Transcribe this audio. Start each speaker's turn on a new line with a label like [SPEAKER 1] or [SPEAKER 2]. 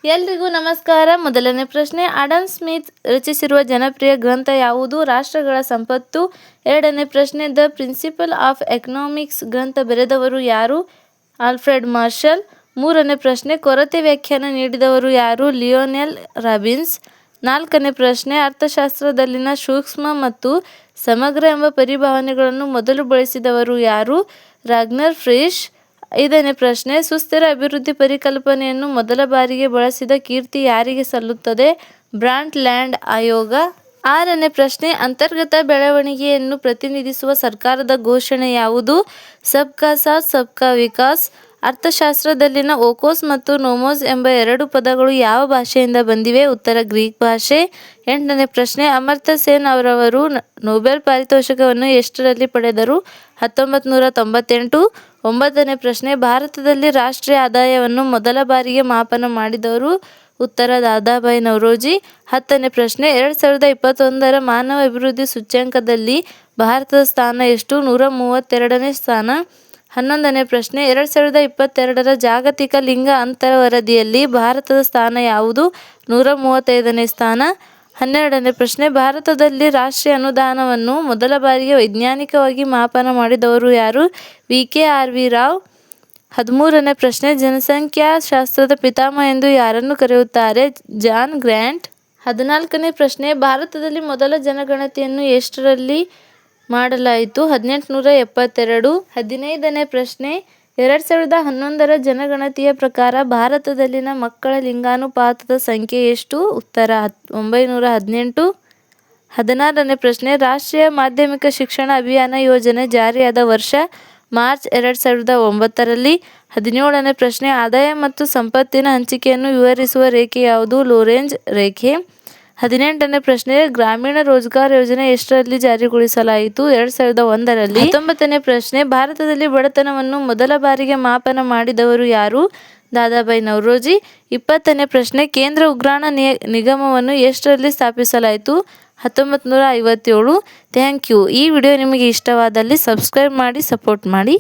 [SPEAKER 1] ಎಲ್ರಿಗೂ ನಮಸ್ಕಾರ. ಮೊದಲನೇ ಪ್ರಶ್ನೆ, ಆಡಮ್ ಸ್ಮಿತ್ ರಚಿಸಿರುವ ಜನಪ್ರಿಯ ಗ್ರಂಥ ಯಾವುದು? ರಾಷ್ಟ್ರಗಳ ಸಂಪತ್ತು. ಎರಡನೇ ಪ್ರಶ್ನೆ, ದ ಪ್ರಿನ್ಸಿಪಲ್ ಆಫ್ ಎಕನಾಮಿಕ್ಸ್ ಗ್ರಂಥ ಬರೆದವರು ಯಾರು? Alfred marshal. ಮೂರನೇ ಪ್ರಶ್ನೆ, ಕೊರತೆ ವ್ಯಾಖ್ಯಾನ ನೀಡಿದವರು ಯಾರು? Lionel Robbins. ನಾಲ್ಕನೇ ಪ್ರಶ್ನೆ, ಅರ್ಥಶಾಸ್ತ್ರದಲ್ಲಿನ ಸೂಕ್ಷ್ಮ ಮತ್ತು ಸಮಗ್ರ ಎಂಬ ಪರಿಭಾವನೆಗಳನ್ನು ಮೊದಲು ಬಳಸಿದವರು ಯಾರು? ರಾಗ್ನರ್ ಫ್ರಿಶ್. ಐದನೇ ಪ್ರಶ್ನೆ, ಸುಸ್ಥಿರ ಅಭಿವೃದ್ಧಿ ಪರಿಕಲ್ಪನೆಯನ್ನು ಮೊದಲ ಬಾರಿಗೆ ಬಳಸಿದ ಕೀರ್ತಿ ಯಾರಿಗೆ ಸಲ್ಲುತ್ತದೆ? ಬ್ರಾಂಟ್ ಲ್ಯಾಂಡ್ ಆಯೋಗ. ಆರನೇ ಪ್ರಶ್ನೆ, ಅಂತರ್ಗತ ಬೆಳವಣಿಗೆಯನ್ನು ಪ್ರತಿನಿಧಿಸುವ ಸರ್ಕಾರದ ಘೋಷಣೆ ಯಾವುದು? ಸಬ್ ಕಾ ಸಾಥ್ ಸಬ್ ಕಾ ವಿಕಾಸ್. ಅರ್ಥಶಾಸ್ತ್ರದಲ್ಲಿನ ಓಕೋಸ್ ಮತ್ತು ನೋಮೋಸ್ ಎಂಬ ಎರಡು ಪದಗಳು ಯಾವ ಭಾಷೆಯಿಂದ ಬಂದಿವೆ? ಉತ್ತರ ಗ್ರೀಕ್ ಭಾಷೆ. ಎಂಟನೇ ಪ್ರಶ್ನೆ, ಅಮರ್ತ್ಯ ಸೇನ್ ಅವರವರು ನೊಬೆಲ್ ಪಾರಿತೋಷಿಕವನ್ನು ಎಷ್ಟರಲ್ಲಿ ಪಡೆದರು? 1998. ಒಂಬತ್ತನೇ ಪ್ರಶ್ನೆ, ಭಾರತದಲ್ಲಿ ರಾಷ್ಟ್ರೀಯ ಆದಾಯವನ್ನು ಮೊದಲ ಬಾರಿಗೆ ಮಾಪನ ಮಾಡಿದವರು? ಉತ್ತರ ದಾದಾಭಾಯಿ ನೌರೋಜಿ. ಹತ್ತನೇ ಪ್ರಶ್ನೆ, 2021ರ ಮಾನವ ಅಭಿವೃದ್ಧಿ ಸೂಚ್ಯಂಕದಲ್ಲಿ ಭಾರತದ ಸ್ಥಾನ ಎಷ್ಟು? 132ನೇ ಸ್ಥಾನ. 11ನೇ ಪ್ರಶ್ನೆ, 2022ರ ಜಾಗತಿಕ ಲಿಂಗ ಅಂತರ ವರದಿಯಲ್ಲಿ ಭಾರತದ ಸ್ಥಾನ ಯಾವುದು? 135ನೇ ಸ್ಥಾನ. 12ನೇ ಪ್ರಶ್ನೆ, ಭಾರತದಲ್ಲಿ ರಾಷ್ಟ್ರೀಯ ಅನುದಾನವನ್ನು ಮೊದಲ ಬಾರಿಗೆ ವೈಜ್ಞಾನಿಕವಾಗಿ ಮಾಪನ ಮಾಡಿದವರು ಯಾರು? ವಿ.ಕೆ.ಆರ್.ವಿ. ರಾವ್. 13ನೇ ಪ್ರಶ್ನೆ, ಜನಸಂಖ್ಯಾಶಾಸ್ತ್ರದ ಪಿತಾಮಹ ಎಂದು ಯಾರನ್ನು ಕರೆಯುತ್ತಾರೆ? John grant. 14ನೇ ಪ್ರಶ್ನೆ, ಭಾರತದಲ್ಲಿ ಮೊದಲ ಜನಗಣತಿಯನ್ನು ಎಷ್ಟರಲ್ಲಿ ಮಾಡಲಾಯಿತು? 1872. 15ನೇ ಪ್ರಶ್ನೆ, 2011ರ ಜನಗಣತಿಯ ಪ್ರಕಾರ ಭಾರತದಲ್ಲಿನ ಮಕ್ಕಳ ಲಿಂಗಾನುಪಾತದ ಸಂಖ್ಯೆ ಎಷ್ಟು? ಉತ್ತರ 918. 16ನೇ ಪ್ರಶ್ನೆ, ರಾಷ್ಟ್ರೀಯ ಮಾಧ್ಯಮಿಕ ಶಿಕ್ಷಣ ಅಭಿಯಾನ ಯೋಜನೆ ಜಾರಿಯಾದ ವರ್ಷ? ಮಾರ್ಚ್ 2009ರಲ್ಲಿ. 17ನೇ ಪ್ರಶ್ನೆ, ಆದಾಯ ಮತ್ತು ಸಂಪತ್ತಿನ ಹಂಚಿಕೆಯನ್ನು ವಿವರಿಸುವ ರೇಖೆ ಯಾವುದು? ಲೊರೆಂಜ್ ರೇಖೆ. 18ನೇ ಪ್ರಶ್ನೆ, ಗ್ರಾಮೀಣ ರೋಜ್ಗಾರ್ ಯೋಜನೆ ಎಷ್ಟರಲ್ಲಿ ಜಾರಿಗೊಳಿಸಲಾಯಿತು? 2001ರಲ್ಲಿ. 19ನೇ ಪ್ರಶ್ನೆ, ಭಾರತದಲ್ಲಿ ಬಡತನವನ್ನು ಮೊದಲ ಬಾರಿಗೆ ಮಾಪನ ಮಾಡಿದವರು ಯಾರು? ದಾದಾಭಾಯಿ ನೌರೋಜಿ. 20ನೇ ಪ್ರಶ್ನೆ, ಕೇಂದ್ರ ಉಗ್ರಾಣ ನಿಗಮವನ್ನು ಎಷ್ಟರಲ್ಲಿ ಸ್ಥಾಪಿಸಲಾಯಿತು? 1957. Thank you. ಈ ವಿಡಿಯೋ ನಿಮಗೆ ಇಷ್ಟವಾದಲ್ಲಿ ಸಬ್ಸ್ಕ್ರೈಬ್ ಮಾಡಿ, ಸಪೋರ್ಟ್ ಮಾಡಿ.